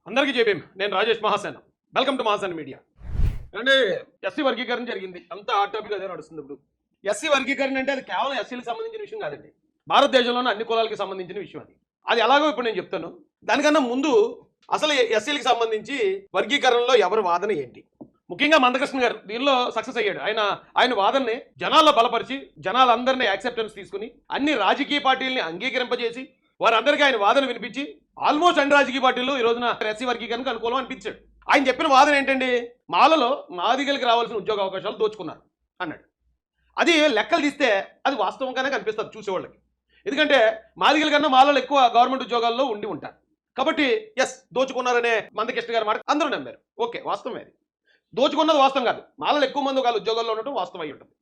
అందరికీ జేబీఎం. నేను Rajesh Mahasena. Welcome to Mahasena media. అంటే ఎస్సీ వర్గీకరణ జరిగింది, అంతా హాట్ టాపిక్ అదే నడుస్తుంది. ఇప్పుడు ఎస్సీ వర్గీకరణ అంటే అది కేవలం ఎస్సీలకు సంబంధించిన విషయం కాదండి, భారతదేశంలోని అన్ని కులాలకు సంబంధించిన విషయం. అది ఎలాగో ఇప్పుడు నేను చెప్తాను. దానికన్నా ముందు అసలు ఎస్సీలకు సంబంధించి వర్గీకరణలో ఎవరి వాదన ఏంటి, ముఖ్యంగా మందకృష్ణ గారు దీనిలో సక్సెస్ అయ్యాడు. ఆయన వాదనని జనాల్లో బలపరిచి జనాలందరినీ యాక్సెప్టెన్స్ తీసుకుని అన్ని రాజకీయ పార్టీలని అంగీకరింపజేసి వారందరికీ ఆయన వాదన వినిపించి ఆల్మోస్ట్ అన్ని రాజకీయ పార్టీలు ఈ రోజున ఎస్సీ వర్గీకరణకు అనుకూలం అనిపించాడు. ఆయన చెప్పిన వాదన ఏంటండి, మాలలో మాదిగలకి రావాల్సిన ఉద్యోగ అవకాశాలు దోచుకున్నారు అన్నాడు. అది లెక్కలు తీస్తే అది వాస్తవంగానే కనిపిస్తుంది చూసేవాళ్ళకి. ఎందుకంటే మాదిగల కన్నా మాలలో ఎక్కువ గవర్నమెంట్ ఉద్యోగాల్లో ఉండి ఉంటారు కాబట్టి ఎస్ దోచుకున్నారనే మందకృష్ణ గారి మాట అందరూ నమ్మారు. ఓకే, వాస్తవమే. అది దోచుకున్నది వాస్తవం కాదు, మాలలో ఎక్కువ మంది ఒకళ్ళు ఉద్యోగాల్లో ఉండటం వాస్తవం అయి ఉంటుంది.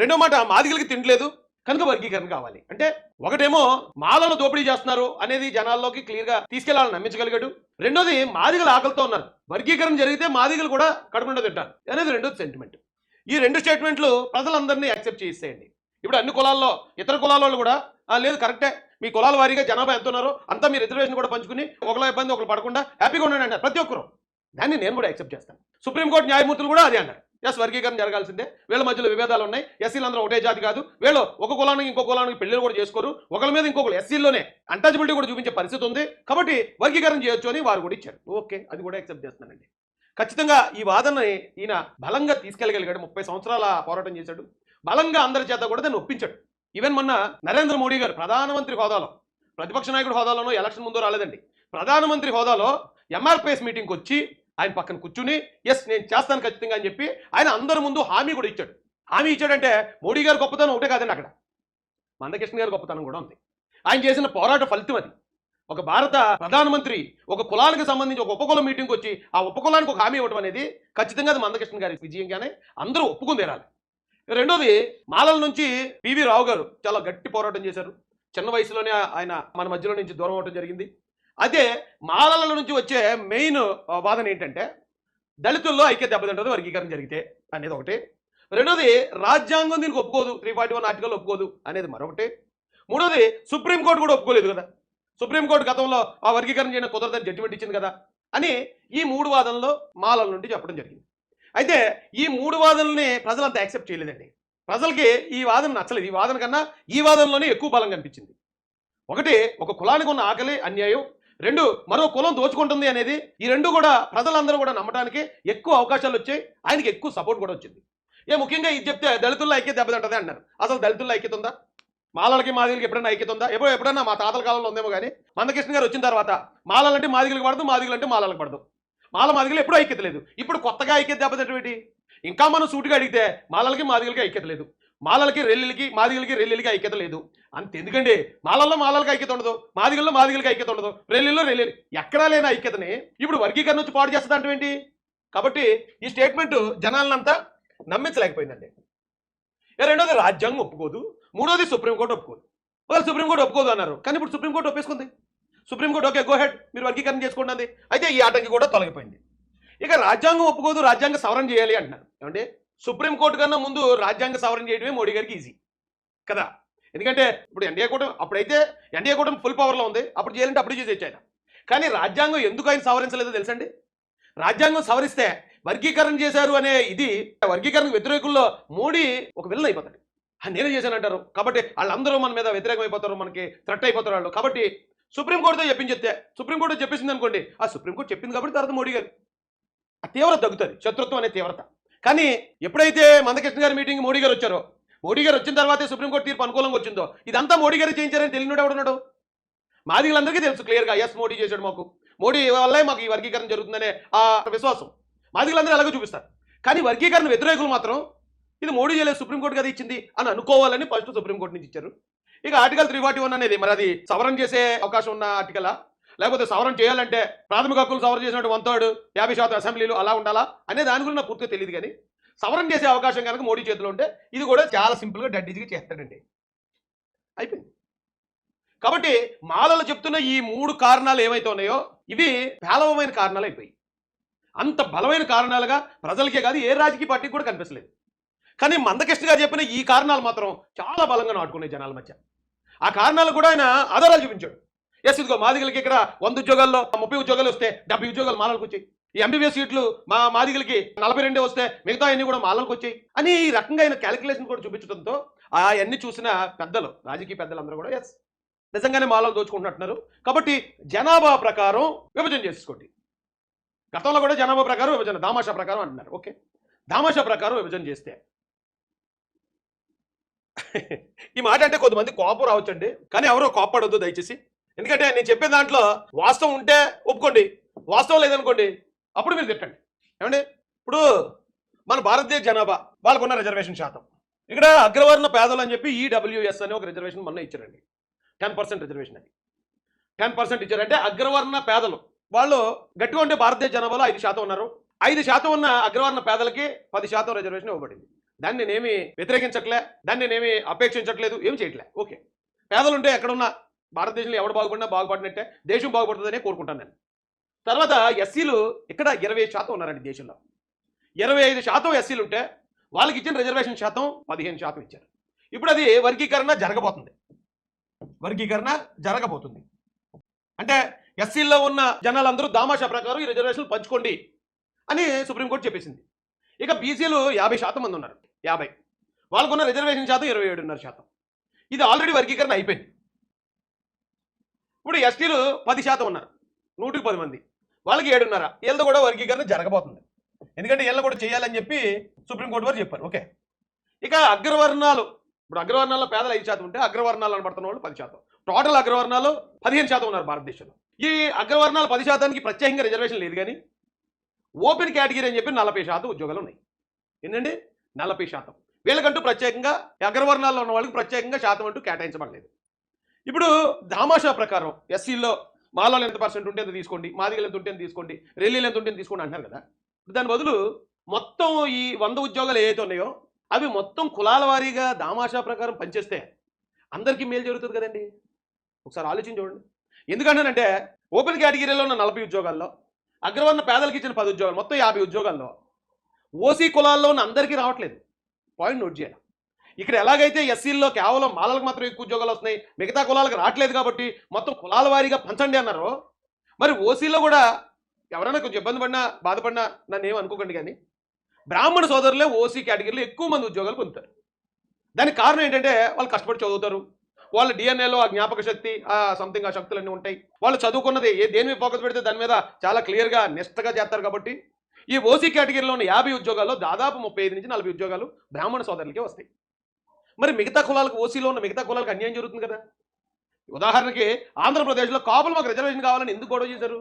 రెండో మాట, మాదిగలకి తింటలేదు కనుక వర్గీకరణ కావాలి అంటే, ఒకటేమో మాలను దోపిడీ చేస్తున్నారు అనేది జనాల్లోకి క్లియర్ గా తీసుకెళ్లాలని నమ్మించగలిగాడు. రెండోది, మాదిగలు ఆకలితో ఉన్నారు, వర్గీకరణ జరిగితే మాదిగలు కూడా కడుపుండా తింటారు అనేది రెండోది సెంటిమెంట్. ఈ రెండు స్టేట్మెంట్లు ప్రజలందరినీ యాక్సెప్ట్ చేసేయండి. ఇప్పుడు అన్ని కులాల్లో ఇతర కులాల వాళ్ళు కూడా లేదు కరెక్టే, మీ కులాల వారీగా జనాభా ఎంత ఉన్నారో అంతా మీ రిజర్వేషన్ కూడా పంచుకుని ఒకళ్ళ ఇబ్బంది ఒకరు పడకుండా హ్యాపీగా ఉండండి అన్నారు ప్రతి ఒక్కరు. దాన్ని నేను కూడా యాక్సెప్ట్ చేస్తాను. సుప్రీంకోర్టు న్యాయమూర్తులు కూడా అదే అన్నారు, ఎస్ వర్గీకరణ జరగాల్సిందే, వీళ్ళ మధ్యలో విభేదాలు ఉన్నాయి, ఎస్సీలు అందరూ ఒకటే జాతి కాదు, వీళ్ళు ఒక కులానికి ఇంకో కులానికి పెళ్లిలు కూడా చేసుకోరు, ఒకరి మీద ఇంకొకరు ఎస్సీల్లోనే అంటచబిలిటీ కూడా చూపించే పరిస్థితి ఉంది కాబట్టి వర్గీకరణ చేయొచ్చు అని వారు కూడా ఇచ్చారు. ఓకే, అది కూడా యాక్సెప్ట్ చేస్తున్నానండి. ఖచ్చితంగా ఈ వాదనని ఈయన బలంగా తీసుకెళ్ళగలిగాడు. 30 సంవత్సరాల పోరాటం చేశాడు, బలంగా అందరి చేత కూడా దాన్ని ఒప్పించాడు. ఈవెన్ మొన్న నరేంద్ర మోడీ గారు ప్రధానమంత్రి హోదాలో, ప్రతిపక్ష నాయకుడు హోదాలోనో ఎలక్షన్ ముందు రాలేదండి, ప్రధానమంత్రి హోదాలో ఎంఆర్పిఎస్ మీటింగ్కి వచ్చి ఆయన పక్కన కూర్చుని ఎస్ నేను చేస్తాను ఖచ్చితంగా అని చెప్పి ఆయన అందరి ముందు హామీ కూడా ఇచ్చాడు. హామీ ఇచ్చాడంటే మోడీ గారు గొప్పతనం ఒకటే కాదండి, అక్కడ మందకృష్ణ గారి గొప్పతనం కూడా ఉంది. ఆయన చేసిన పోరాట ఫలితం అది. ఒక భారత ప్రధానమంత్రి ఒక కులానికి సంబంధించి ఒక ఉపకుల మీటింగ్కి వచ్చి ఆ ఉపకులానికి ఒక హామీ ఇవ్వడం అనేది ఖచ్చితంగా అది మందకృష్ణ గారి విజయంగానే అందరూ ఒప్పుకుని తీరాలి. రెండోది, మాలల నుంచి పివి రావు గారు చాలా గట్టి పోరాటం చేశారు. చిన్న వయసులోనే ఆయన మన మధ్యలో నుంచి దూరం అవడం జరిగింది. అదే మాలల నుంచి వచ్చే మెయిన్ వాదన ఏంటంటే, దళితుల్లో ఐక్య దెబ్బతింటది వర్గీకరణ జరిగితే అనేది ఒకటి. రెండోది, రాజ్యాంగం దీనికి ఒప్పుకోదు, 341 ఆర్టికల్ ఒప్పుకోదు అనేది మరొకటి. మూడోది, సుప్రీంకోర్టు కూడా ఒప్పుకోలేదు కదా, సుప్రీంకోర్టు గతంలో ఆ వర్గీకరణ చేయడం కుదరదని జడ్జిమెంట్ ఇచ్చింది కదా అని ఈ మూడు వాదనలో మాలల నుండి చెప్పడం జరిగింది. అయితే ఈ మూడు వాదనల్ని ప్రజలంతా యాక్సెప్ట్ చేయలేదండి. ప్రజలకి ఈ వాదన నచ్చలేదు. ఈ వాదన కన్నా ఈ వాదనలోనే ఎక్కువ బలం కనిపించింది. ఒకటి, ఒక కులానికి ఉన్న ఆకలి అన్యాయం, రెండు, మరో కులం దోచుకుంటుంది అనేది, ఈ రెండు కూడా ప్రజలందరూ కూడా నమ్మడానికి ఎక్కువ అవకాశాలు వచ్చాయి. ఆయనకి ఎక్కువ సపోర్ట్ కూడా వచ్చింది. ముఖ్యంగా ఇది చెప్తే దళితుల్లో ఐక్యత దెబ్బతింటది అన్నారు. అసలు దళితుల్లో ఐక్యత ఉందా? మాలలకి మాదిగలకి ఎప్పుడైనా ఐక్యత ఉందా? ఎప్పుడైనా మా తాతల కాలంలో ఉందేమో కానీ మందకృష్ణ గారు వచ్చిన తర్వాత మాలలంటే మాదిగలకు పడదు, మాదిగలంటే మాలలకు పడదు, మాదిగలు ఎప్పుడూ ఐక్యత లేదు. ఇప్పుడు కొత్తగా ఐక్యత దెబ్బతింటే ఇంకా మనం సూటిగా అడిగితే మాలలకి మాదిగలకి ఐక్యత లేదు, మాలలకి రెల్లిలకి మాదిగలకి రెల్లిలకి ఐక్యత లేదు. అంత ఎందుకండి, మాలల్లో మాలలకి ఐక్యత ఉండదు, మాదిగల్లో మాదిగలకి ఐక్యత ఉండదు, రెల్లిల్లో రెల్లి ఎక్కడా లేని ఐక్యతని ఇప్పుడు వర్గీకరణ వచ్చి పాడు చేస్తుంది అంటే ఏంటి? కాబట్టి ఈ స్టేట్మెంట్ జనాలనంతా నమ్మించలేకపోయిందండి. రెండోది, రాజ్యాంగం ఒప్పుకోదు. మూడోది, సుప్రీంకోర్టు ఒప్పుకోదు. ఒకవేళ సుప్రీంకోర్టు ఒప్పుకోదు అన్నారు, కానీ ఇప్పుడు సుప్రీంకోర్టు ఒప్పేసుకుంది. సుప్రీంకోర్టు ఓకే గో హెడ్ మీరు వర్గీకరణ చేసుకోండి. అయితే ఈ ఆటంకి కూడా తొలగిపోయింది. ఇక రాజ్యాంగం ఒప్పుకోదు, రాజ్యాంగ సవరణ చేయాలి అంటున్నారు. ఏమంటే సుప్రీంకోర్టు కన్నా ముందు రాజ్యాంగ సవరణ చేయడమే మోడీ గారికి ఈజీ కదా. ఎందుకంటే ఇప్పుడు ఎన్డీఏ కూటమి, అప్పుడైతే ఎన్డీఏ కూటమి ఫుల్ పవర్లో ఉంది, అప్పుడు చేయాలంటే అప్పుడు చేసేయచ్చు ఆయన. కానీ రాజ్యాంగం ఎందుకు ఆయన సవరించలేదో తెలుసండి. రాజ్యాంగం సవరిస్తే వర్గీకరణ చేశారు అనే ఇది వర్గీకరణకు వ్యతిరేకుల్లో మోడీ ఒక విలన్ అయిపోతాడు. నేనే చేశానంటారు కాబట్టి వాళ్ళందరూ మన మీద వ్యతిరేకం అయిపోతారు, మనకి థ్రెట్ అయిపోతారు వాళ్ళు. కాబట్టి సుప్రీంకోర్టుతో చెప్పించేస్తే సుప్రీంకోర్టు చెప్పేసింది అనుకోండి, ఆ సుప్రీంకోర్టు చెప్పింది కాబట్టి తర్వాత మోడీ గారు ఆ తీవ్రత తగ్గుతుంది, శత్రుత్వం అనే తీవ్రత. కానీ ఎప్పుడైతే మందకృష్ణ గారి మీటింగ్ మోడీ గారు వచ్చారో, మోడీ గారు వచ్చిన తర్వాతే సుప్రీంకోర్టు తీర్పు అనుకూలంగా వచ్చిందో, ఇదంతా మోడీ గారు చేయించారని తెలియనుడు ఎవడున్నాడు? మాదిగలందరికీ తెలుసు క్లియర్గా, ఎస్ మోడీ చేశాడు, మోడీ వల్లే మాకు ఈ వర్గీకరణ జరుగుతుందనే ఆ విశ్వాసం మాదిగలందరూ ఎలాగో చూపిస్తారు. కానీ వర్గీకరణ వ్యతిరేకులు మాత్రం ఇది మోడీ చేయలేదు, సుప్రీంకోర్టు కదా ఇచ్చింది అని అనుకోవాలని ఫస్ట్ సుప్రీంకోర్టు నుంచి ఇచ్చారు. ఇక ఆర్టికల్ 341 అనేది మరి అది సవరణ చేసే అవకాశం ఉన్న ఆర్టికలా, లేకపోతే సవరణ చేయాలంటే ప్రాథమిక హక్కులు సవరణ చేసినట్టు 1/3 50% అసెంబ్లీలు అలా ఉండాలా అనే దాని గురించి నాకు పూర్తిగా తెలియదు. కానీ సవరణ చేసే అవకాశం కనుక మోడీ చేతిలో ఉంటే ఇది కూడా చాలా సింపుల్గా డడ్డీజీగా చేస్తాడండి, అయిపోయింది. కాబట్టి మాలలు చెప్తున్న ఈ 3 కారణాలు ఏవైతే ఉన్నాయో ఇవి పేలవమైన కారణాలు అయిపోయి, అంత బలమైన కారణాలుగా ప్రజలకే కాదు ఏ రాజకీయ పార్టీకి కూడా కనిపించలేదు. కానీ మందకృష్ణ గారు చెప్పిన ఈ కారణాలు మాత్రం చాలా బలంగా నాటుకున్నాయి జనాల మధ్య. ఆ కారణాలు కూడా ఆయన ఆధారాలు చూపించాడు. ఎస్ ఇదిగో మాదిగలకి ఇక్కడ 100 ఉద్యోగాల్లో 30 ఉద్యోగాలు వస్తే 70 ఉద్యోగాలు మాలలకు వచ్చాయి. ఈ ఎంబీబీఎస్ సీట్లు మా మాదిగలకి 42 వస్తే మిగతా అన్ని కూడా మాలలకు వచ్చాయి అని ఈ రకంగా ఆయన క్యాలిక్యులేషన్ కూడా చూపించడంతో అవన్నీ చూసిన పెద్దలు, రాజకీయ పెద్దలందరూ కూడా ఎస్ నిజంగానే మాలలు దోచుకుంటున్నట్టున్నారు. కాబట్టి జనాభా ప్రకారం విభజన చేసుకోండి. గతంలో కూడా జనాభా ప్రకారం విభజన, దామాషా ప్రకారం అంటున్నారు. ఓకే, దామాషా ప్రకారం విభజన చేస్తే ఈ మాట అంటే కొంతమంది కోపం రావచ్చండి, కానీ ఎవరో కోపడొద్దు దయచేసి. ఎందుకంటే నేను చెప్పే దాంట్లో వాస్తవం ఉంటే ఒప్పుకోండి, వాస్తవం లేదనుకోండి అప్పుడు మీరు తిట్టండి. ఏమండి, ఇప్పుడు మన భారతదేశ జనాభా వాళ్ళకున్న రిజర్వేషన్ శాతం, ఇక్కడ అగ్రవర్ణ పేదలు అని చెప్పి ఈడబ్ల్యూఎస్ అనే ఒక రిజర్వేషన్ మొన్న ఇచ్చారండి. 10% రిజర్వేషన్, అది 10% ఇచ్చారంటే అగ్రవర్ణ పేదలు వాళ్ళు గట్టిగా ఉంటే భారతదేశ జనాభాలో 5% ఉన్నారు. 5% ఉన్న అగ్రవర్ణ పేదలకి 10% రిజర్వేషన్ ఇవ్వబడింది. దాన్ని నేనేమి వ్యతిరేకించట్లే, దాన్ని నేనేమి అపేక్షించట్లేదు, ఏం చేయట్లే. ఓకే, పేదలు ఉంటే ఎక్కడున్నా భారతదేశంలో ఎవడు బాగుపడినా బాగుపడినట్టే, దేశం బాగుపడుతుందనే కోరుకుంటాను నేను. తర్వాత ఎస్సీలు ఇక్కడ 20% ఉన్నారండి దేశంలో. 25% ఎస్సీలు ఉంటే వాళ్ళకి ఇచ్చిన రిజర్వేషన్ శాతం 15% ఇచ్చారు. ఇప్పుడు అది వర్గీకరణ జరగబోతుంది, వర్గీకరణ జరగబోతుంది. అంటే ఎస్సీల్లో ఉన్న జనాలందరూ దామాషా ప్రకారం ఈ రిజర్వేషన్లు పంచుకోండి అని సుప్రీంకోర్టు చెప్పేసింది. ఇక బీసీలు 50% మంది ఉన్నారు, 50, వాళ్ళకున్న రిజర్వేషన్ శాతం 27.5%. ఇది ఆల్రెడీ వర్గీకరణ అయిపోయింది. ఇప్పుడు ఎస్టీలు 10% ఉన్నారు, 110 మంది, వాళ్ళకి 7.5, వీళ్ళతో కూడా వర్గీకరణ జరగబోతుంది. ఎందుకంటే వీళ్ళు కూడా చేయాలని చెప్పి సుప్రీంకోర్టు వారు చెప్పారు. ఓకే, ఇక అగ్రవర్ణాలు, ఇప్పుడు అగ్రవర్ణాల్లో పేదలు 5% ఉంటే అగ్రవర్ణాలు అనబడుతున్న వాళ్ళు 10%, టోటల్ అగ్రవర్ణాలు 15% ఉన్నారు భారతదేశంలో. ఈ అగ్రవర్ణాలు 10%కి ప్రత్యేకంగా రిజర్వేషన్ లేదు, కానీ ఓపెన్ కేటగిరీ అని చెప్పి 40% ఉద్యోగాలు ఉన్నాయి. ఏంటండి, 40%. వీళ్ళకంటూ ప్రత్యేకంగా అగ్రవర్ణాల్లో ఉన్న వాళ్ళకి ప్రత్యేకంగా శాతం అంటూ కేటాయించబడలేదు. ఇప్పుడు దామాషా ప్రకారం ఎస్సీల్లో మాలలో ఎంత పర్సెంట్ ఉంటే ఎంత తీసుకోండి, మాదిగలు ఎంత ఉంటే ఎంత తీసుకోండి, రెల్లీలు ఎంత ఉంటే తీసుకోండి అంటున్నారు కదా. దాని బదులు మొత్తం ఈ 100 ఉద్యోగాలు ఏవైతే ఉన్నాయో అవి మొత్తం కులాల వారీగా దామాషా ప్రకారం పనిచేస్తే అందరికీ మేలు జరుగుతుంది కదండి. ఒకసారి ఆలోచించి చూడండి. ఎందుకంటేనంటే ఓపెన్ కేటగిరీలో ఉన్న 40 ఉద్యోగాల్లో అగ్రవర్ణ పేదలకు ఇచ్చిన 10 ఉద్యోగాలు, మొత్తం 50 ఉద్యోగాల్లో ఓసీ కులాల్లో ఉన్న అందరికీ రావట్లేదు. పాయింట్ నోట్ చేయాలి. ఇక్కడ ఎలాగైతే ఎస్సీల్లో కేవలం మాలలకు మాత్రం ఎక్కువ ఉద్యోగాలు వస్తున్నాయి, మిగతా కులాలకు రావట్లేదు కాబట్టి మొత్తం కులాల వారీగా పంచండి అన్నారు. మరి ఓసీలో కూడా ఎవరైనా కొంచెం ఇబ్బంది పడినా బాధపడినా నన్ను ఏం అనుకోకండి, కానీ బ్రాహ్మణ సోదరులే ఓసీ కేటగిరీలో ఎక్కువ మంది ఉద్యోగాలు పొందుతారు. దానికి కారణం ఏంటంటే వాళ్ళు కష్టపడి చదువుతారు, వాళ్ళ డిఎన్ఏలో ఆ జ్ఞాపక శక్తి, ఆ సంథింగ్ ఆ శక్తులన్నీ ఉంటాయి. వాళ్ళు చదువుకున్నది దేని మీద ఫోకస్ పెడితే దాని మీద చాలా క్లియర్గా నిష్టగా చేస్తారు. కాబట్టి ఈ ఓసీ కేటగిరీలో ఉన్న 50 ఉద్యోగాల్లో దాదాపు 35 నుంచి 40 ఉద్యోగాలు బ్రాహ్మణ సోదరులకే వస్తాయి. మరి మిగతా కులాలకు, ఓసీలో ఉన్న మిగతా కులాలకు అన్యాయం జరుగుతుంది కదా. ఉదాహరణకి ఆంధ్రప్రదేశ్లో కాపులు మాకు రిజర్వేషన్ కావాలని ఎందుకు గొడవ చేశారు?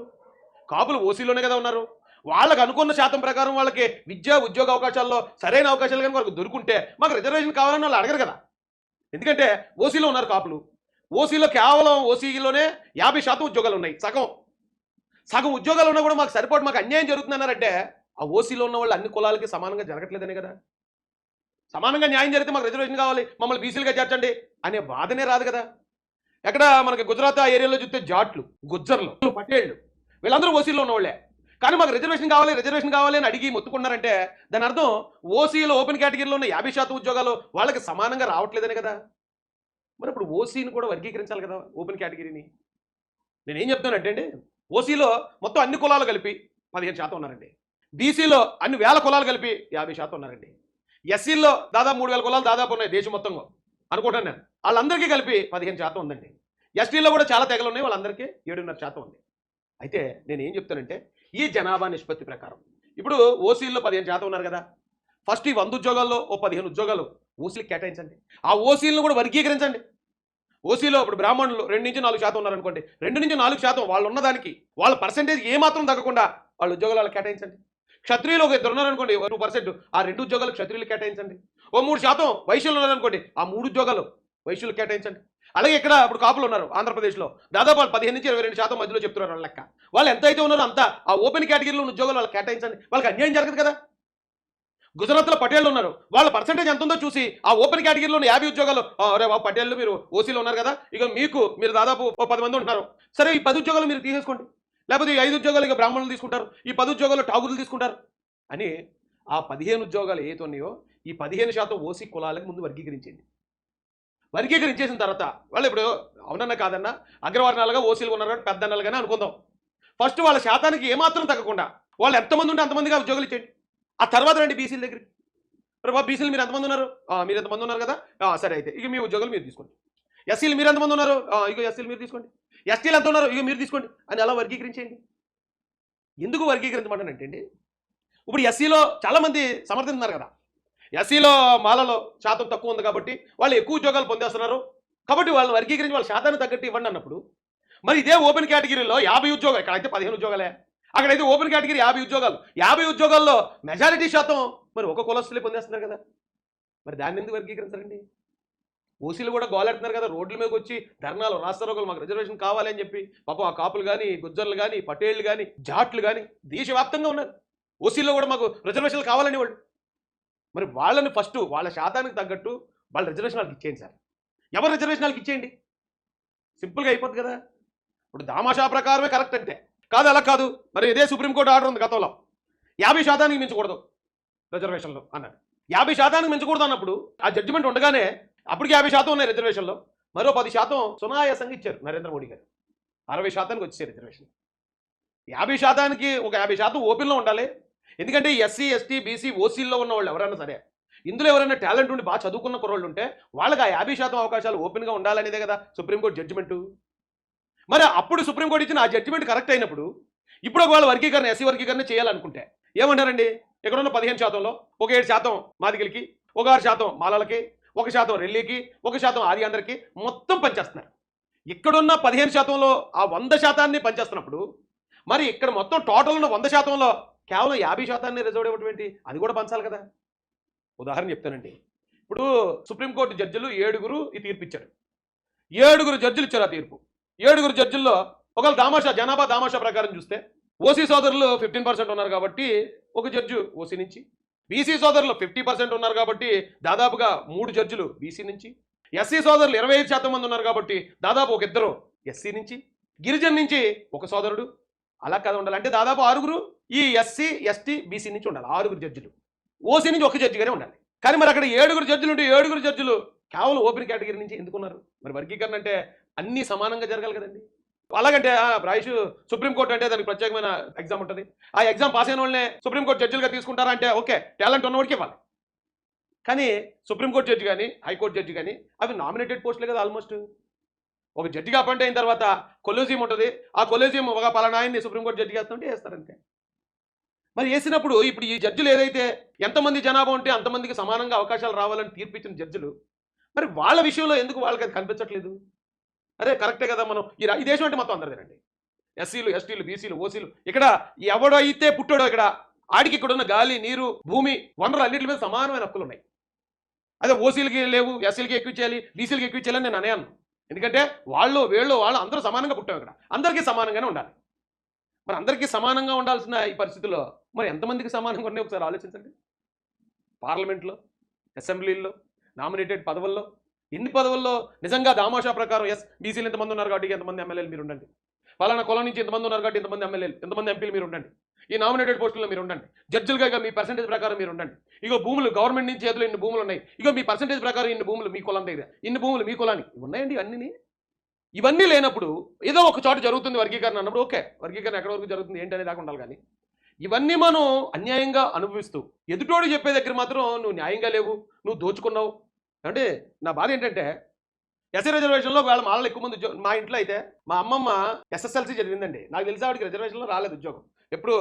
కాపులు ఓసీలోనే కదా ఉన్నారు. వాళ్ళకి అనుకున్న శాతం ప్రకారం వాళ్ళకి విద్యా ఉద్యోగ అవకాశాల్లో సరైన అవకాశాలు కానీ వాళ్ళకి దొరుకుంటే మాకు రిజర్వేషన్ కావాలని వాళ్ళు అడగరు కదా. ఎందుకంటే ఓసీలో ఉన్నారు కాపులు. ఓసీలో కేవలం ఓసీలోనే 50% ఉద్యోగాలు ఉన్నాయి, సగం ఉద్యోగాలు ఉన్నా కూడా మాకు సరిపోటు, మాకు అన్యాయం జరుగుతుందన్నారంటే ఆ ఓసీలో ఉన్న వాళ్ళు అన్ని కులాలకి సమానంగా జరగట్లేదనే కదా. సమానంగా న్యాయం జరిగితే మాకు రిజర్వేషన్ కావాలి, మమ్మల్ని బీసీలుగా చేర్చండి అనే వాదనే రాదు కదా. ఎక్కడ మనకి గుజరాత్ ఆ ఏరియాలో చూస్తే జాట్లు, గుజ్జర్లు, పటేళ్లు వీళ్ళందరూ ఓసీలో ఉన్నవాళ్లే. కానీ మాకు రిజర్వేషన్ కావాలి అని అడిగి మొత్తుకున్నారంటే దాని అర్థం ఓసీలో ఓపెన్ కేటగిరీలో ఉన్న 50% ఉద్యోగాలు వాళ్ళకి సమానంగా రావట్లేదనే కదా. మరి ఇప్పుడు ఓసీని కూడా వర్గీకరించాలి కదా, ఓపెన్ కేటగిరీని. నేనేం చెప్తానంటే అండి, ఓసీలో మొత్తం అన్ని కులాలు కలిపి 15% ఉన్నారండి. బీసీలో అన్ని వేల కులాలు కలిపి 50% ఉన్నారండి. ఎస్సీల్లో దాదాపు 3000 కులాలు దాదాపు ఉన్నాయి దేశం మొత్తంలో అనుకుంటాను నేను. వాళ్ళందరికీ కలిపి 15% ఉందండి. ఎస్టీలో కూడా చాలా తెగలు ఉన్నాయి, వాళ్ళందరికీ 7.5% ఉంది. అయితే నేను ఏం చెప్తానంటే ఈ జనాభా నిష్పత్తి ప్రకారం ఇప్పుడు ఓసీల్లో 15% ఉన్నారు కదా, ఫస్ట్ ఈ 100 ఉద్యోగాల్లో ఓ 15 ఉద్యోగాలు ఓసీలకు కేటాయించండి. ఆ ఓసీలను కూడా వర్గీకరించండి. ఓసీలో ఇప్పుడు బ్రాహ్మణులు 2 నుంచి 4% ఉన్నారనుకోండి, 2 నుంచి 4% వాళ్ళు ఉన్నదానికి వాళ్ళ పర్సెంటేజ్ ఏమాత్రం తగ్గకుండా వాళ్ళ ఉద్యోగాలు కేటాయించండి. క్షత్రియులు ఒక 2 ఉన్నారనుకోండి, 2%, ఆ 2 ఉద్యోగాలు క్షత్రియులు కేటాయించండి. ఓ 3% వైశ్యులు ఉన్నారనుకోండి, ఆ 3 ఉద్యోగాలు వైశ్యులు కేటాయించండి. అలాగే ఇక్కడ ఇప్పుడు కాపులు ఉన్నారు ఆంధ్రప్రదేశ్లో, దాదాపు వాళ్ళు 15 నుంచి 22% మధ్యలో చెప్తున్నారు వాళ్ళ లెక్క. వాళ్ళు ఎంత అయితే ఉన్నారో అంతా ఆ ఓపెన్ కేటగిరీలో ఉన్న ఉద్యోగాలు వాళ్ళకి కేటాయించండి. వాళ్ళకి అన్యాయం జరగదు కదా. గుజరాత్లో పటేళ్ళు ఉన్నారు, వాళ్ళ పర్సెంటేజ్ ఎంత ఉందో చూసి ఆ ఓపెన్ కేటగిరీలో ఉన్న 50 ఉద్యోగాలు, అరే బాబు పటేళ్ళు మీరు ఓసీలో ఉన్నారు కదా, ఇక మీరు దాదాపు 10 మంది ఉంటున్నారు, సరే ఈ 10 ఉద్యోగాలు మీరు తీసేసుకోండి, లేకపోతే ఈ 5 ఉద్యోగాలు ఇక బ్రాహ్మణులు తీసుకుంటారు, ఈ 10 ఉద్యోగాలు ఠాగూర్లు తీసుకుంటారు అని ఆ 15 ఉద్యోగాలు ఏవైతే ఉన్నాయో ఈ 15% ఓసీ కులాలకు ముందు వర్గీకరించింది. వర్గీకరించేసిన తర్వాత వాళ్ళు ఇప్పుడు అవునన్నా కాదన్నా అగ్రవర్ణాలుగా ఓసీలు ఉన్నారు కాబట్టి పెద్ద అన్నలుగానే అనుకుందాం. ఫస్ట్ వాళ్ళ శాతానికి ఏమాత్రం తగ్గకుండా వాళ్ళు ఎంతమంది ఉంటే అంతమందిగా ఉద్యోగులు ఇచ్చేయండి. ఆ తర్వాత రండి బీసీల దగ్గరికి. మరి బాబు బీసీలు మీరు ఎంతమంది ఉన్నారు? మీరు ఎంతమంది ఉన్నారు కదా, సరే అయితే ఇక మీ ఉద్యోగులు మీరు తీసుకోండి. ఎస్సీలు మీరు ఎంతమంది ఉన్నారు? ఇక ఎస్సీలు మీరు తీసుకోండి. ఎస్టీలు ఎంత ఉన్నారు? ఇక మీరు తీసుకోండి అని అలా వర్గీకరించేయండి. ఎందుకు వర్గీకరించమంటానంటే అండి, ఇప్పుడు ఎస్సీలో చాలామంది సమర్థిస్తున్నారు కదా, ఎస్సీలో మాలలో శాతం తక్కువ ఉంది కాబట్టి వాళ్ళు ఎక్కువ ఉద్యోగాలు పొందేస్తున్నారు కాబట్టి వాళ్ళు వర్గీకరించి వాళ్ళ శాతాన్ని తగ్గట్టు ఇవ్వండి అన్నప్పుడు, మరి ఇదే ఓపెన్ కేటగిరీలో 50 ఉద్యోగాలు, ఇక్కడైతే 15 ఉద్యోగాలే, అక్కడైతే ఓపెన్ కేటగిరీ 50 ఉద్యోగాలు, 50 ఉద్యోగాల్లో మెజారిటీ శాతం మరి ఒక కులస్తులే పొందేస్తున్నారు కదా, మరి దాన్ని ఎందుకు వర్గీకరించారండి? ఓసీలు కూడా గోలెడుతున్నారు కదా, రోడ్ల మీదకి వచ్చి ధర్నాలు రాస్తారు, మాకు రిజర్వేషన్ కావాలి అని చెప్పి. పాపం ఆ కాపులు కానీ, గుజ్జర్లు కానీ, పటేళ్లు కానీ, జాట్లు కానీ దేశవ్యాప్తంగా ఉన్నారు. ఓసీలో కూడా మాకు రిజర్వేషన్లు కావాలని వాళ్ళు. మరి వాళ్ళని ఫస్ట్ వాళ్ళ శాతానికి తగ్గట్టు వాళ్ళ రిజర్వేషన్ వాళ్ళకి ఇచ్చేయండి సార్. ఎవరు రిజర్వేషన్ వాళ్ళకి ఇచ్చేయండి, సింపుల్గా అయిపోద్ది కదా. ఇప్పుడు దామాషా ప్రకారమే కరెక్ట్ అంటే కాదు, అలా కాదు. మరి ఇదే సుప్రీంకోర్టు ఆర్డర్ ఉంది గతంలో, 50% మించకూడదు రిజర్వేషన్లు అన్నారు. 50% మించకూడదు అన్నప్పుడు ఆ జడ్జిమెంట్ ఉండగానే అప్పటికి 50% ఉన్నాయి రిజర్వేషన్లో, మరో 10% సునాయాసంగా ఇచ్చారు నరేంద్ర మోడీ గారు. 60% వచ్చేసారు రిజర్వేషన్. 50%కి ఒక 50% ఓపెన్లో ఉండాలి. ఎందుకంటే ఎస్సీ, ఎస్టీ, బీసీ, ఓసీల్లో ఉన్న వాళ్ళు ఎవరైనా సరే, ఇందులో ఎవరైనా టాలెంట్ ఉండి బాగా చదువుకున్న కుర్రోళ్ళు ఉంటే వాళ్ళకి ఆ 50% అవకాశాలు ఓపెన్గా ఉండాలనేదే కదా సుప్రీంకోర్టు జడ్జిమెంటు. మరి అప్పుడు సుప్రీంకోర్టు ఇచ్చిన ఆ జడ్జిమెంట్ కరెక్ట్ అయినప్పుడు ఇప్పుడు ఒకవేళ వర్గీకరణ, ఎస్సీ వర్గీకరణ చేయాలనుకుంటే ఏమంటారండి, ఎక్కడున్న 15%లో ఒక 7% మాదిగలకి, ఒక 6% మాలలకి, 1% రెల్లికి, 1% ఆదియాంధ్రకి మొత్తం పనిచేస్తున్నారు. ఇక్కడున్న 15%లో ఆ 100%ని పనిచేస్తున్నప్పుడు మరి ఇక్కడ మొత్తం టోటల్ ఉన్న 100%లో కేవలం 50%ని రిజర్వ్ ఇవ్వడం ఏంటి? అది కూడా పంచాలి కదా. ఉదాహరణ చెప్తానండి, ఇప్పుడు సుప్రీంకోర్టు జడ్జిలు 7 ఈ తీర్పు ఇచ్చారు. 7 జడ్జిలు ఇచ్చారు ఆ తీర్పు. 7 జడ్జిల్లో ఒకవేళ జనాభా దామాషా ప్రకారం చూస్తే ఓసీ సోదరులు 15% ఉన్నారు కాబట్టి ఒక జడ్జి ఓసీ నుంచి, బీసీ సోదరులు 50% ఉన్నారు కాబట్టి దాదాపుగా 3 జడ్జిలు బీసీ నుంచి, ఎస్సీ సోదరులు 25% మంది ఉన్నారు కాబట్టి దాదాపు ఒక 2 ఎస్సీ నుంచి, గిరిజన నుంచి ఒక సోదరుడు, అలా కదా ఉండాలి. అంటే దాదాపు 6 ఈ ఎస్సీ, ఎస్టీ, బీసీ నుంచి ఉండాలి. 6 జడ్జిలు. ఓసీ నుంచి ఒక జడ్జిగానే ఉండాలి. కానీ మరి అక్కడ 7 జడ్జిలు ఉంటే 7 జడ్జిలు కేవలం ఓపెన్ కేటగిరీ నుంచి ఎందుకున్నారు? మరి వర్గీకరణ అంటే అన్నీ సమానంగా జరగాలి కదండి. అలాగంటే రాయిష్ సుప్రీంకోర్టు అంటే దానికి ప్రత్యేకమైన ఎగ్జామ్ ఉంటుంది, ఆ ఎగ్జామ్ పాస్ అయిన వాళ్ళనే సుప్రీంకోర్టు జడ్జిలుగా తీసుకుంటారా అంటే ఓకే, టాలెంట్ ఉన్నవాడికి ఇవ్వాలి. కానీ సుప్రీంకోర్టు జడ్జి కానీ, హైకోర్టు జడ్జి కానీ అవి నామినేటెడ్ పోస్టులే కదా. ఆల్మోస్ట్ ఒక జడ్జిగా అపాయింట్ అయిన తర్వాత కొలీజియం ఉంటుంది, ఆ కొలీజియం ఒక పలానాయన్ని సుప్రీంకోర్టు జడ్జిగా వేస్తుంటే వేస్తారంతే. మరి వేసినప్పుడు ఇప్పుడు ఈ జడ్జిలు ఏదైతే ఎంతమంది జనాభా ఉంటే అంతమందికి సమానంగా అవకాశాలు రావాలని తీర్పిచ్చిన జడ్జిలు, మరి వాళ్ళ విషయంలో ఎందుకు వాళ్ళకి అది కనిపించట్లేదు? అరే కరెక్టే కదా, మనం ఈ దేశం అంటే మొత్తం అందరిదేనండి, ఎస్సీలు, ఎస్టీలు, బీసీలు, ఓసీలు. ఇక్కడ ఎవడైతే పుట్టాడో ఇక్కడ ఆడికి ఇక్కడ ఉన్న గాలి, నీరు, భూమి, వనరులు అన్నింటి మీద సమానమైన హక్కులు ఉన్నాయి. అదే ఓసీలకి లేవు, ఎస్సీలకి ఎక్కువ చేయాలి, బీసీలకి ఎక్కువ చేయాలని నేను అనేయాను. ఎందుకంటే వాళ్ళు అందరూ సమానంగా పుట్టాం, ఇక్కడ అందరికీ సమానంగానే ఉండాలి. మరి అందరికీ సమానంగా ఉండాల్సిన ఈ పరిస్థితుల్లో మరి ఎంతమందికి సమానంగా ఉన్నాయి ఒకసారి ఆలోచించండి. పార్లమెంట్లో, అసెంబ్లీల్లో, నామినేటెడ్ పదవుల్లో, ఎన్ని పదవుల్లో నిజంగా దామాషా ప్రకారం బీసీలు ఎంతమంది ఉన్నారు కాబట్టి ఎంతమంది ఎమ్మెల్యేలు మీరు ఉండండి, ఫలానా కులం నుంచి ఎంతమంది ఉన్నారు కాబట్టి ఎంతమంది ఎమ్మెల్యేలు, ఎంతమంది ఎంపీలు మీరు ఉండండి, ఈ నామినేటెడ్ పోస్టుల్లో మీరు ఉండండి, జడ్జిలుగా మీ పర్సెంటేజ్ ప్రకారం మీరు ఉండండి. ఇగో భూములు గవర్నమెంట్ నుంచి చేతిలో ఇన్ని భూములు ఉన్నాయి, ఇగో మీ పర్సెంటేజ్ ప్రకారం ఇన్ని భూములు మీ కులం దగ్గర, ఇన్ని భూములు మీ కులానికి ఉన్నాయండి. ఇవన్నీ లేనప్పుడు ఏదో ఒక చోట జరుగుతుంది వర్గీకరణ అన్నప్పుడు ఓకే, వర్గీకరణ ఎక్కడి వరకు జరుగుతుంది ఏంటి అనేది దాకా ఉండాలి. కానీ ఇవన్నీ మనం అన్యాయంగా అనుభవిస్తూ ఎదుటోడు చెప్పే దగ్గర మాత్రం నువ్వు న్యాయంగా లేవు, నువ్వు దోచుకున్నావు అంటే నా బాధ ఏంటంటే, ఎస్సీ రిజర్వేషన్లో వాళ్ళ మాలలో ఎక్కువ మంది మా ఇంట్లో అయితే మా అమ్మమ్మ ఎస్ఎస్ఎల్సీ చదివిందండి. నాకు తెలిసి ఆవిడకి రిజర్వేషన్లో రాలేదు ఉద్యోగం, ఎప్పుడు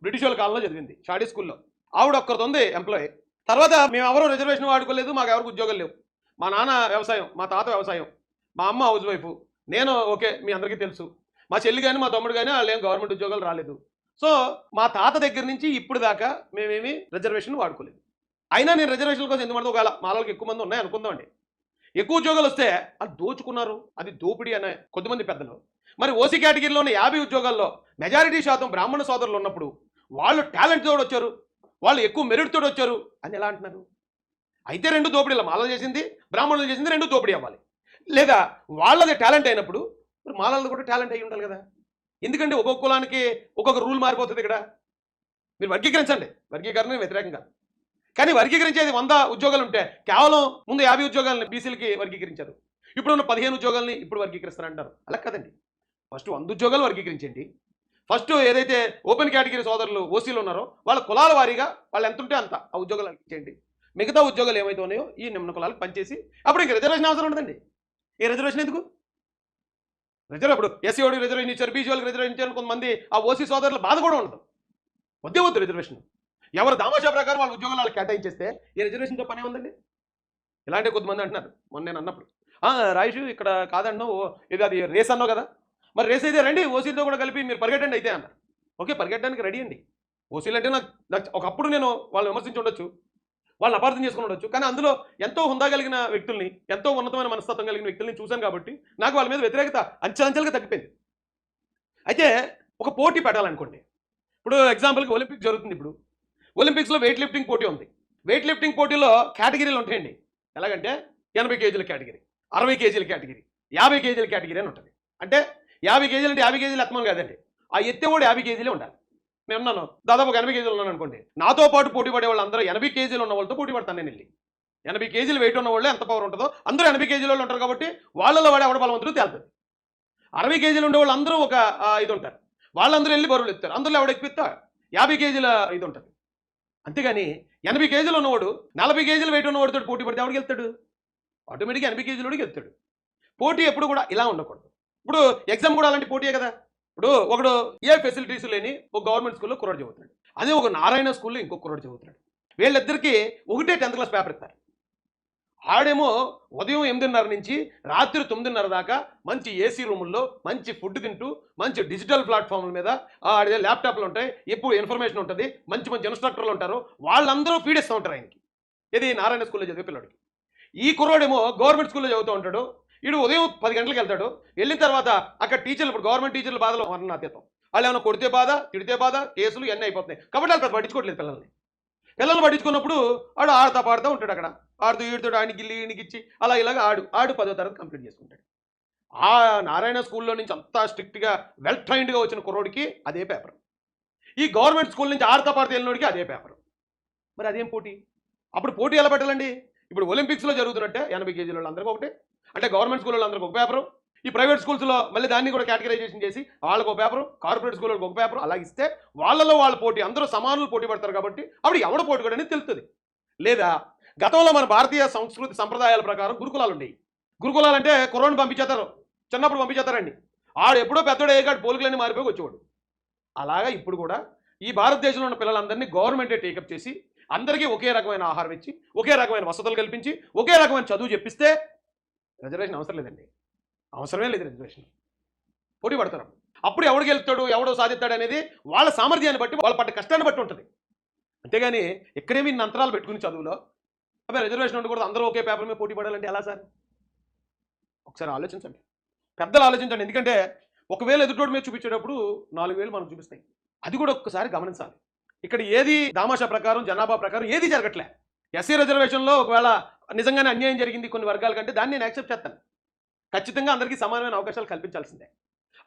బ్రిటిష్ వాళ్ళ కాలంలో చదివింది షాడీ స్కూల్లో. ఆవిడ ఒక్కరిది ఉంది ఎంప్లాయీ. తర్వాత మేము ఎవరో రిజర్వేషన్ వాడుకోలేదు, మాకు ఎవరికి ఉద్యోగాలు లేవు. మా నాన్న వ్యవసాయం, మా తాత వ్యవసాయం, మా అమ్మ హౌస్ వైఫ్, నేను ఓకే మీ అందరికీ తెలుసు. మా చెల్లి కానీ మా తమ్ముడు కానీ వాళ్ళు ఏం గవర్నమెంట్ ఉద్యోగాలు రాలేదు. సో మా తాత దగ్గర నుంచి ఇప్పుడు దాకా మేమేమి రిజర్వేషన్ వాడుకోలేదు. అయినా నేను రిజర్వేషన్ కోసం ఎందుకు ఒకవేళ మాలలకు ఎక్కువ మంది ఉన్నాయి అనుకుందామండి, ఎక్కువ ఉద్యోగాలు వస్తే అది దోచుకున్నారు, అది దోపిడీ అనే కొద్దిమంది పెద్దలు. మరి ఓసీ కేటగిరీలో ఉన్న 50 ఉద్యోగాల్లో మెజారిటీ శాతం బ్రాహ్మణ సోదరులు ఉన్నప్పుడు వాళ్ళు టాలెంట్ తోడు వచ్చారు, వాళ్ళు ఎక్కువ మెరిట్ తోడు వచ్చారు అని ఎలా అంటున్నారు? అయితే 2 దోపిడీలు, మాలలు చేసింది బ్రాహ్మణులు చేసింది 2 దోపిడీ అవ్వాలి. లేదా వాళ్ళది టాలెంట్ అయినప్పుడు మరి మాలలది కూడా టాలెంట్ అయి ఉండాలి కదా. ఎందుకంటే ఒక్కొక్క కులానికి ఒక్కొక్క రూల్ మారిపోతుంది. ఇక్కడ మీరు వర్గీకరించండి, వర్గీకరణ వ్యతిరేకం కాదు, కానీ వర్గీకరించేది 100 ఉద్యోగాలు ఉంటే కేవలం ముందు 50 ఉద్యోగాలని బీసీలకి వర్గీకరించారు. ఇప్పుడున్న 15 ఉద్యోగాలని ఇప్పుడు వర్గీకరిస్తారంటారు. అలా కదండి. ఫస్ట్ 100 ఉద్యోగాలు వర్గీకరించండి. ఫస్ట్ ఏదైతే ఓపెన్ కేటగిరీ సోదరులు ఓసీలు ఉన్నారో వాళ్ళ కులాల వారీగా వాళ్ళు ఎంత ఉంటే అంత ఆ ఉద్యోగాలు ఇచ్చేయండి. మిగతా ఉద్యోగాలు ఏమైతే ఉన్నాయో ఈ నిమ్న కులాలకు పనిచేసి అప్పుడు ఇంక రిజర్వేషన్ అవసరం ఉండదండి. ఏ రిజర్వేషన్ ఎందుకు? ఇప్పుడు ఎస్సీ ఓడికి రిజర్వేషన్ ఇచ్చారు, బీసీ వాళ్ళకి రిజర్వేషన్ ఇచ్చారు, కొంతమంది ఆ ఓసీ సోదరుల బాధ కూడా ఉండదు. వద్దే వద్దు రిజర్వేషన్. ఎవరు దామాషా ప్రకారం వాళ్ళ ఉద్యోగాలు వాళ్ళకి కేటాయించేస్తే ఈ రిజర్వేషన్తో పనే ఉందండి. ఇలాంటి కొంతమంది అంటున్నారు. మొన్న నేను అన్నప్పుడు రాయిషు ఇక్కడ కాదన్నావు, ఇది అది రేస్ అన్నావు కదా, మరి రేస్ అయితే రండి ఓసీలతో కూడా కలిపి మీరు పరిగెట్టండి అయితే అన్నారు. ఓకే, పరిగెట్టడానికి రెడీ అండి. ఓసీలు అంటే నాకు ఒకప్పుడు నేను వాళ్ళని విమర్శించి ఉండొచ్చు, వాళ్ళని అపార్థం చేసుకుని ఉండొచ్చు, కానీ అందులో ఎంతో హుందా కలిగిన వ్యక్తుల్ని, ఎంతో ఉన్నతమైన మనస్తత్వం కలిగిన వ్యక్తుల్ని చూశాను కాబట్టి నాకు వాళ్ళ మీద వ్యతిరేకత అంచెలంచెలుగా తగ్గిపోయింది. అయితే ఒక పోటీ పెట్టాలనుకోండి. ఇప్పుడు ఎగ్జాంపుల్కి ఒలింపిక్స్ జరుగుతుంది. ఇప్పుడు ఒలింపిక్స్లో వెయిట్ లిఫ్టింగ్ పోటీ ఉంది. వెయిట్ లిఫ్టింగ్ పోటీలో కేటగిరీలు ఉంటాయండి. ఎలాగంటే 80 కేజీల కేటగిరీ, 60 కేజీల కేటగిరీ, 50 కేజీల కేటగిరీ అని ఉంటుంది. అంటే 50 కేజీలు అంటే 50 కేజీలు ఎత్తమని కాదండి, ఆ ఎత్తేవాడు 50 కేజీలే ఉండాలి. నేను ఉన్నాను, దాదాపు ఒక 80 కేజీలు ఉన్నాను అనుకోండి, నాతో పాటు పోటీ పడే వాళ్ళు అందరూ 80 కేజీలు ఉన్న వాళ్ళతో పోటీ పడతాను. నేను వెళ్ళి 80 కేజీలు వెయిట్ ఉన్న వాళ్ళు ఎంత పవర్ ఉంటుందో అందరూ 80 కేజీల వాళ్ళు ఉంటారు కాబట్టి వాళ్ళలో వాడే ఎవడ బలవంతుడు తేలుతుంది. 60 కేజీలు ఉండే వాళ్ళు అందరూ ఒక ఇది ఉంటారు, వాళ్ళందరూ వెళ్ళి బరువులు ఎత్తారు, అందరూ ఎవడ ఎక్కిస్తా 50 కేజీల ఇది ఉంటుంది. అంతేగాని 80 కేజీలు ఉన్నవాడు 40 కేజీలు వెయిట్ ఉన్నవాడితో పోటీ పడితే ఎవడికి వెళ్తాడు? ఆటోమేటిక్గా 80 కేజీలోడికి వెళ్తాడు. పోటీ ఎప్పుడు కూడా ఇలా ఉండకూడదు. ఇప్పుడు ఎగ్జామ్ కూడా అలాంటి పోటీయే కదా. ఇప్పుడు ఒకడు ఏ ఫెసిలిటీస్ లేని ఒక గవర్నమెంట్ స్కూల్లో కుర్రాడు చదువుతున్నాడు, అదే ఒక నారాయణ స్కూల్లో ఇంకొక కుర్రాడు చదువుతున్నాడు. వీళ్ళిద్దరికీ ఒకటే 10th క్లాస్ పేపర్ ఇస్తారు. ఆడేమో ఉదయం 8:30 నుంచి రాత్రి 9:30 దాకా మంచి ఏసీ రూముల్లో మంచి ఫుడ్ తింటూ మంచి డిజిటల్ ప్లాట్ఫామ్ల మీద ఆడే ల్యాప్టాప్లు ఉంటాయి, ఎప్పుడు ఇన్ఫర్మేషన్ ఉంటుంది, మంచి మంచి ఇన్స్ట్రక్టర్లు ఉంటారు, వాళ్ళందరూ ఫీడిస్తూ ఉంటారు ఆయనకి. ఇది నారాయణ స్కూల్లో చదివే పిల్లడికి. ఈ కుర్రాడేమో గవర్నమెంట్ స్కూల్లో చదువుతూ ఉంటాడు. వీడు ఉదయం 10 గంటలకు వెళ్తాడు. వెళ్ళిన తర్వాత అక్కడ టీచర్లు, ఇప్పుడు గవర్నమెంట్ టీచర్ల బాధలో వర్ణనాతీతం. వాళ్ళు ఏమైనా కొడితే బాధ, తిడితే బాధ, కేసులు ఇవన్నీ అయిపోతున్నాయి కాబట్టి వాళ్ళు పట్టించుకోవట్లేదు పిల్లల్ని పట్టించుకున్నప్పుడు వాడు ఆడుతా పాడుతూ ఉంటాడు. అక్కడ ఆడుతూ ఈడుతాడు, ఆయన గిల్లి ఈయనకిచ్చి అలా ఇలాగ ఆడు 10వ తరగతి కంప్లీట్ చేసుకుంటాడు. ఆ నారాయణ స్కూల్లో నుంచి అంతా స్ట్రిక్ట్గా వెల్ ట్రైన్డ్గా వచ్చిన కుర్రోడికి అదే పేపర్, ఈ గవర్నమెంట్ స్కూల్ నుంచి ఆడుతా పాడుతూ వెళ్ళినోడికి అదే పేపర్. మరి అదేం పోటీ? అప్పుడు పోటీ ఎలా పెట్టాలండి? ఇప్పుడు ఒలింపిక్స్లో జరుగుతున్నట్టే 80 కేజీల వాళ్ళందరికీ ఒకటే, అంటే గవర్నమెంట్ స్కూల్ వాళ్ళందరికీ ఒక పేపరు, ఈ ప్రైవేట్ స్కూల్స్లో మళ్ళీ దాన్ని కూడా కేటగరైజేషన్ చేసి వాళ్ళకు ఒక పేపరు, కార్పొరేట్ స్కూళ్ళకి ఒక పేపరు అలాగిస్తే వాళ్ళలో వాళ్ళ పోటీ, అందరూ సమానులు పోటీ పడతారు కాబట్టి అప్పుడు ఎవడ పోటీ కూడా అనేది తెలుస్తుంది. లేదా గతంలో మన భారతీయ సంస్కృతి సంప్రదాయాల ప్రకారం గురుకులాలు ఉండేవి. గురుకులాలు అంటే కుర్రోని పంపించేస్తారు, చిన్నప్పుడు పంపించేస్తారండి. ఆడు ఎప్పుడో పెద్దోడు అయ్యేగాడు పోలికలన్నీ మారిపోయి వచ్చేవాడు. అలాగా ఇప్పుడు కూడా ఈ భారతదేశంలో ఉన్న పిల్లలందరినీ గవర్నమెంటే టేకప్ చేసి అందరికీ ఒకే రకమైన ఆహారం ఇచ్చి, ఒకే రకమైన వసతులు కల్పించి, ఒకే రకమైన చదువు చెప్పిస్తే రిజర్వేషన్ అవసరం లేదండి. అవసరమే లేదు రిజర్వేషన్. పోటీ పడతారు. అప్పుడు ఎవడు గెలుస్తాడు, ఎవడో సాధిస్తాడు అనేది వాళ్ళ సామర్థ్యాన్ని బట్టి, వాళ్ళ పట్ల కష్టాన్ని బట్టి ఉంటుంది. అంతేగాని ఎక్కడేమి ఇన్ని అంతరాలు పెట్టుకుని చదువులో అబ్బాయి రిజర్వేషన్ ఉండకూడదు, అందరూ ఒకే పేపర్ మీద పోటీ పడాలంటే ఎలా సార్? ఒకసారి ఆలోచించండి, పెద్దలు ఆలోచించండి. ఎందుకంటే ఒకవేళ ఎదుటోడి మీద చూపించేటప్పుడు 4,000 మనం చూపిస్తాయి. అది కూడా ఒక్కసారి గమనించాలి. ఇక్కడ ఏది దామాషా ప్రకారం, జనాభా ప్రకారం ఏది జరగట్లే. ఎస్సీ రిజర్వేషన్లో ఒకవేళ నిజంగానే అన్యాయం జరిగింది కొన్ని వర్గాల కంటే, దాన్ని నేను యాక్సెప్ట్ చేస్తాను. ఖచ్చితంగా అందరికీ సమానమైన అవకాశాలు కల్పించాల్సిందే.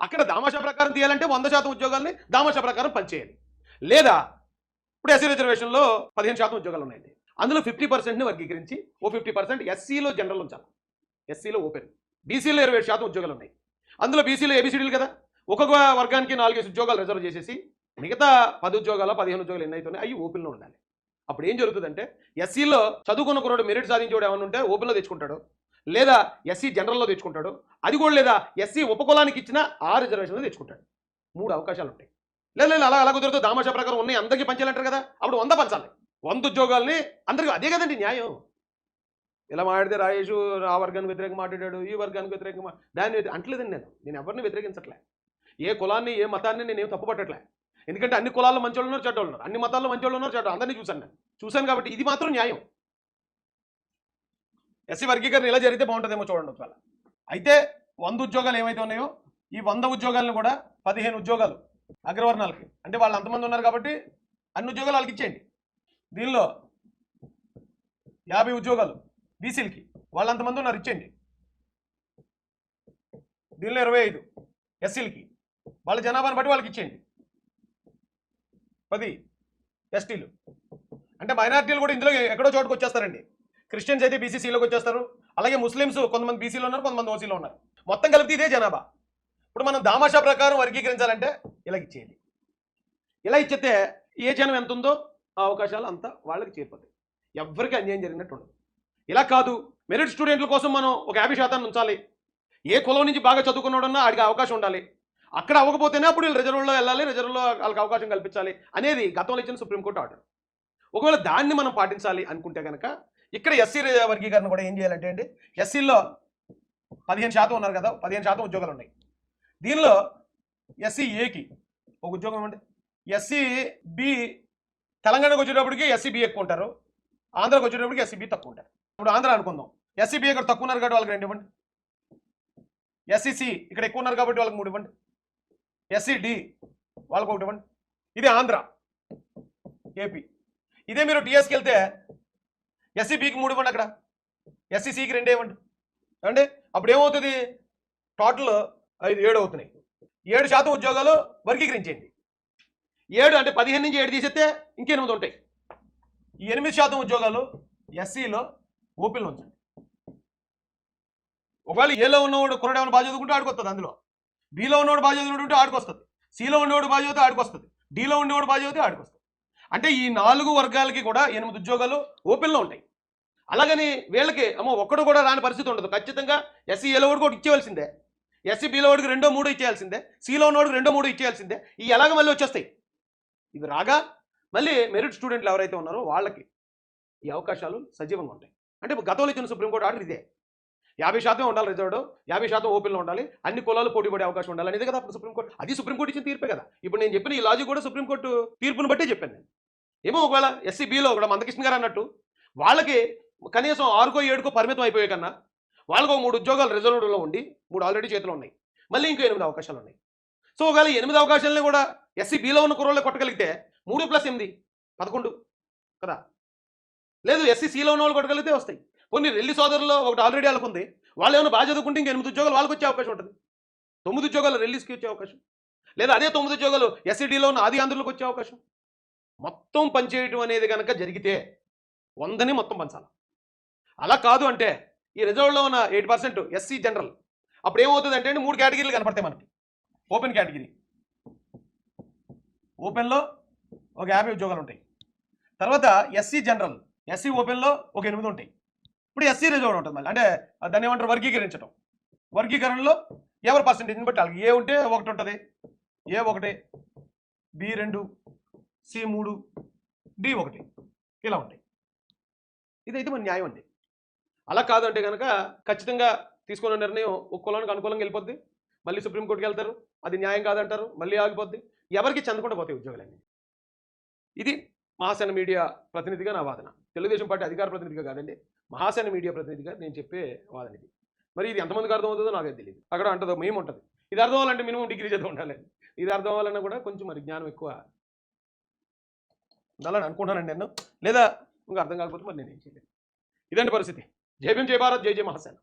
అక్కడ దామాషా ప్రకారం తీయాలంటే 100% ఉద్యోగాల్ని దామాషా ప్రకారం పనిచేయాలి. లేదా ఇప్పుడు ఎస్సీ రిజర్వేషన్లో 15% ఉద్యోగాలు ఉన్నాయండి, అందులో 50%ని వర్గీకరించి ఓ 50% ఎస్సీలో జనరల్ ఉంచాలి, ఎస్సీలో ఓపెన్. బీసీలో 27% ఉద్యోగాలు ఉన్నాయి, అందులో బీసీలో ఏబీసీడీలు కదా, ఒక్కొక్క వర్గానికి 4 ఉద్యోగాలు రిజర్వ్ చేసేసి మిగతా 10 ఉద్యోగాలు 15 ఉద్యోగాలు ఎన్నైతున్నాయి అవి ఓపెన్లో ఉండాలి. అప్పుడు ఏం జరుగుతుందంటే ఎస్సీలో చదువుకున్న కుర్రాడు మెరిట్ సాధించేవాడు ఏమైనా ఉంటే ఓపెన్లో తెచ్చుకుంటాడు, లేదా ఎస్సీ జనరల్లో తెచ్చుకుంటాడు, అది కూడా లేదా ఎస్సీ ఉపకులానికి ఇచ్చిన ఆ రిజర్వేషన్లో తెచ్చుకుంటాడు. 3 అవకాశాలు ఉంటాయి. లేదు అలా కుదరదు, దామాషా ప్రకారం ఉన్నాయి అందరికీ పంచాలంటారు కదా, అప్పుడు 100 పంచాలి. 100 ఉద్యోగాలని అందరికీ, అదే కదండి న్యాయం. ఇలా మాట్లాడితే రాయేషు ఆ వర్గానికి వ్యతిరేకంగా మాట్లాడాడు, ఈ వర్గానికి వ్యతిరేకంగా దాన్ని అంటలేదండి. నేను ఎవరిని వ్యతిరేకించట్లే, ఏ కులాన్ని ఏ మతాన్ని నేనేం తప్పు పట్టట్లే. ఎందుకంటే అన్ని కులాల్లో మంచోళ్ళు ఉన్నారు, చెడ్డోళ్ళు ఉన్నారు, అన్ని మతాల్లో మంచోళ్ళు ఉన్నారు, చెడ్డ అందరినీ చూశాను కాబట్టి ఇది మాత్రం న్యాయం. ఎస్సీ వర్గీకరణ ఇలా జరిగితే బాగుంటుందేమో చూడండి ఒకవేళ. అయితే 100 ఉద్యోగాలు ఏమైతే ఉన్నాయో ఈ 100 ఉద్యోగాలను కూడా 15 ఉద్యోగాలు అగ్రవర్ణాలకి, అంటే వాళ్ళు అంతమంది ఉన్నారు కాబట్టి అన్ని ఉద్యోగాలు వాళ్ళకి ఇచ్చేయండి. దీనిలో 50 ఉద్యోగాలు బీసీలకి, వాళ్ళు అంతమంది ఉన్నారు ఇచ్చేయండి. దీనిలో 25 ఎస్సీలకి, వాళ్ళ జనాభాను బట్టి వాళ్ళకి ఇచ్చేయండి. 10 ఎస్టీలు, అంటే అంటే మైనారిటీలు కూడా ఇందులో ఎక్కడో చోటుకు వచ్చేస్తారండి. క్రిస్టియన్స్ అయితే బీసీసీలోకి వచ్చేస్తారు, అలాగే ముస్లిమ్స్ కొంతమంది బీసీలో ఉన్నారు, కొంతమంది ఓసీలో ఉన్నారు. మొత్తం కలిపి ఇదే జనాభా. ఇప్పుడు మనం దామాషా ప్రకారం వర్గీకరించాలంటే ఇలా ఇచ్చేయాలి. ఇలా ఇచ్చితే ఏ జనం ఎంత ఉందో ఆ అవకాశాలు అంతా వాళ్ళకి చేరిపోతాయి. ఎవ్వరికి అన్యాయం జరిగినట్టు ఉండదు. ఇలా కాదు, మెరిట్ స్టూడెంట్ల కోసం మనం ఒక 50% ఉంచాలి. ఏ కులం నుంచి బాగా చదువుకున్నాడన్నా ఆడికి అవకాశం ఉండాలి. అక్కడ అవ్వకపోతేనే అప్పుడు వీళ్ళు రిజర్వ్లో వెళ్ళాలి, రిజర్వ్లో వాళ్ళకి అవకాశం కల్పించాలి అనేది గతంలో ఇచ్చిన సుప్రీంకోర్టు ఆర్డర్. ఒకవేళ దాన్ని మనం పాటించాలి అనుకుంటే కనుక ఇక్కడ ఎస్సీ వర్గీకరణ కూడా ఏం చేయాలంటే అండి, ఎస్సీల్లో 15% ఉన్నారు కదా, 15% ఉద్యోగాలు ఉన్నాయి. దీనిలో ఎస్సీ ఏకి ఒక ఉద్యోగం అండి, ఎస్సీ బి తెలంగాణకు వచ్చేటప్పటికి ఎస్సీ బి ఎక్కువ ఉంటారు, ఆంధ్రాకి వచ్చేటప్పటికి ఎస్సీ బి తక్కువ ఉంటారు. ఇప్పుడు ఆంధ్ర అనుకుందాం, ఎస్సీ బి ఇక్కడ తక్కువ ఉన్నారు కాబట్టి వాళ్ళకి 2 ఇవ్వండి. ఎస్సీసీ ఇక్కడ ఎక్కువ ఉన్నారు కాబట్టి వాళ్ళకి 3 ఇవ్వండి. ఎస్సీ డి వాళ్ళకి 1 ఇవ్వండి. ఇది ఆంధ్ర, ఏపీ. ఇదే మీరు టీఎస్కి వెళ్తే ఎస్సీ బికి 3 ఇవ్వండి, అక్కడ ఎస్సీసీకి 2 ఇవ్వండి. అంటే అప్పుడు ఏమవుతుంది, టోటల్ 5 7 అవుతున్నాయి. 7% ఉద్యోగాలు వర్గీకరించేయండి. 7 అంటే 15 నుంచి 7 తీసేస్తే ఇంక 8 ఉంటాయి. ఈ 8% ఉద్యోగాలు ఎస్సీలో ఓపీలో ఉంచండి. ఒకవేళ ఏలో ఉన్నవాడు కుర్రాడు ఏమైనా బాగా చదువుకుంటే ఆడికొస్తుంది, అందులో బిలో ఉన్నవాడు బాగా చదువుకుంటే ఆడికొస్తుంది, సిలో ఉండేవాడు బాగా చదివితే ఆడికొస్తుంది, డిలో ఉండేవాడు బాగా చదివితే ఆడికొస్తుంది. అంటే ఈ 4 వర్గాలకి కూడా 8 ఉద్యోగాలు ఓపెన్లో ఉంటాయి. అలాగని వీళ్ళకి ఒక్కడు కూడా రాని పరిస్థితి ఉండదు. ఖచ్చితంగా ఎస్సీ ఏలో వాడికి ఒకటి ఇచ్చేయాల్సిందే, ఎస్సీ బిలో వాడికి 2 3 ఇచ్చేయాల్సిందే, సిలో ఉన్నవాడికి 2 3 ఇచ్చేయాల్సిందే. ఈ ఎలాగ మళ్ళీ వచ్చేస్తాయి. ఇవి రాగా మళ్ళీ మెరిట్ స్టూడెంట్లు ఎవరైతే ఉన్నారో వాళ్ళకి ఈ అవకాశాలు సజీవంగా ఉంటాయి. అంటే గతంలో ఇచ్చిన సుప్రీంకోర్టు ఆర్డర్ ఇదే, 50% ఉండాలి రిజర్వ్డ్, 50% ఓపెన్లో ఉండాలి, అన్ని కులాలు పోటీ పడే అవకాశం ఉండాలి అనేది కదా అప్పుడు సుప్రీంకోర్టు. అది సుప్రీంకోర్టు ఇచ్చిన తీర్పే కదా. ఇప్పుడు నేను చెప్పిన ఈ లాజిక్ కూడా సుప్రీంకోర్టు తీర్పును బట్టే చెప్పాను నేను. ఏమో ఒకవేళ ఎస్సీ బిలో కూడా మందకృష్ణ గారు అన్నట్టు వాళ్ళకి కనీసం 6కో 7కో పరిమితం అయిపోయే కన్నా వాళ్ళకు 3 ఉద్యోగాలు రిజర్వ్డ్లో ఉండి 3 ఆల్రెడీ చేతిలో ఉన్నాయి, మళ్ళీ ఇంకో 8 అవకాశాలు ఉన్నాయి. సో ఒకవేళ 8 అవకాశాలని కూడా ఎస్సీ బిలో ఉన్న కుర్రోళ్ళే కొట్టగలిగితే 3 + 8 11 కదా. లేదు ఎస్సీ సిలో ఉన్న వాళ్ళు కొట్టగలిగితే వస్తాయి. కొన్ని రెల్లి సోదరుల్లో ఒకటి ఆల్రెడీ వాళ్ళకు ఉంది, వాళ్ళు ఏమైనా బాగా చదువుకుంటే ఇంక 8 ఉద్యోగాలు వాళ్ళకి వచ్చే అవకాశం ఉంటుంది. 9 ఉద్యోగాలు రెల్లీస్కి వచ్చే అవకాశం, లేదా అదే 9 ఉద్యోగాలు ఎస్సీడీలో ఉన్న ఆది ఆంధ్రులకు వచ్చే అవకాశం. మొత్తం పనిచేయటం అనేది కనుక జరిగితే 100ని మొత్తం పంచాలి. అలా కాదు అంటే ఈ రిజర్వ్లో ఉన్న 8% ఎస్సీ జనరల్ అప్పుడు ఏమవుతుంది అంటే 3 కేటగిరీలు కనపడతాయి మనకి. ఓపెన్ కేటగిరీ, ఓపెన్లో ఒక 50 ఉద్యోగాలు ఉంటాయి. తర్వాత ఎస్సీ జనరల్, ఎస్సీ ఓపెన్లో ఒక 8 ఉంటాయి. ఇప్పుడు ఎస్సీ రిజర్వ్ ఉంటుంది మళ్ళీ, అంటే దాన్ని ఏమంటారు వర్గీకరించడం. వర్గీకరణలో ఎవరి పర్సెంటేజ్ని బట్టి వాళ్ళకి ఏ ఉంటే 1 ఉంటుంది, A1 B2 C3 D1 ఇలా ఉంటాయి. ఇదైతే మన న్యాయం అండి. అలా కాదంటే కనుక ఖచ్చితంగా తీసుకున్న నిర్ణయం ఒక కులానికి అనుకూలంగా వెళ్ళిపోద్ది, మళ్ళీ సుప్రీంకోర్టుకి వెళ్తారు, అది న్యాయం కాదంటారు, మళ్ళీ ఆగిపోద్ది, ఎవరికి చెందకుండా పోతాయి ఉద్యోగాలన్నీ. ఇది మహాసేన మీడియా ప్రతినిధిగా నా వాదన. తెలుగుదేశం పార్టీ అధికార ప్రతినిధిగా కాదండి, మహాసేన మీడియా ప్రతినిధిగా నేను చెప్పే వాదన ఇది. మరి ఇది ఎంతమందికి అర్థమవుతుందో నాకైతే తెలియదు. అక్కడ అంటదో మేము ఉంటుంది, ఇది అర్థం అవ్వాలంటే మినిమం డిగ్రీ చదువు ఉండాలి, ఇది అర్థం అవ్వాలన్నా కూడా కొంచెం మరి జ్ఞానం ఎక్కువ ఉండాలని అనుకుంటానండి నేను. లేదా ఇంకా అర్థం కాకపోతే మరి నేనేం చేయలేదు. ఇదండి పరిస్థితి. జై భీమ్, జై భారత్, జై జై మహాసేన.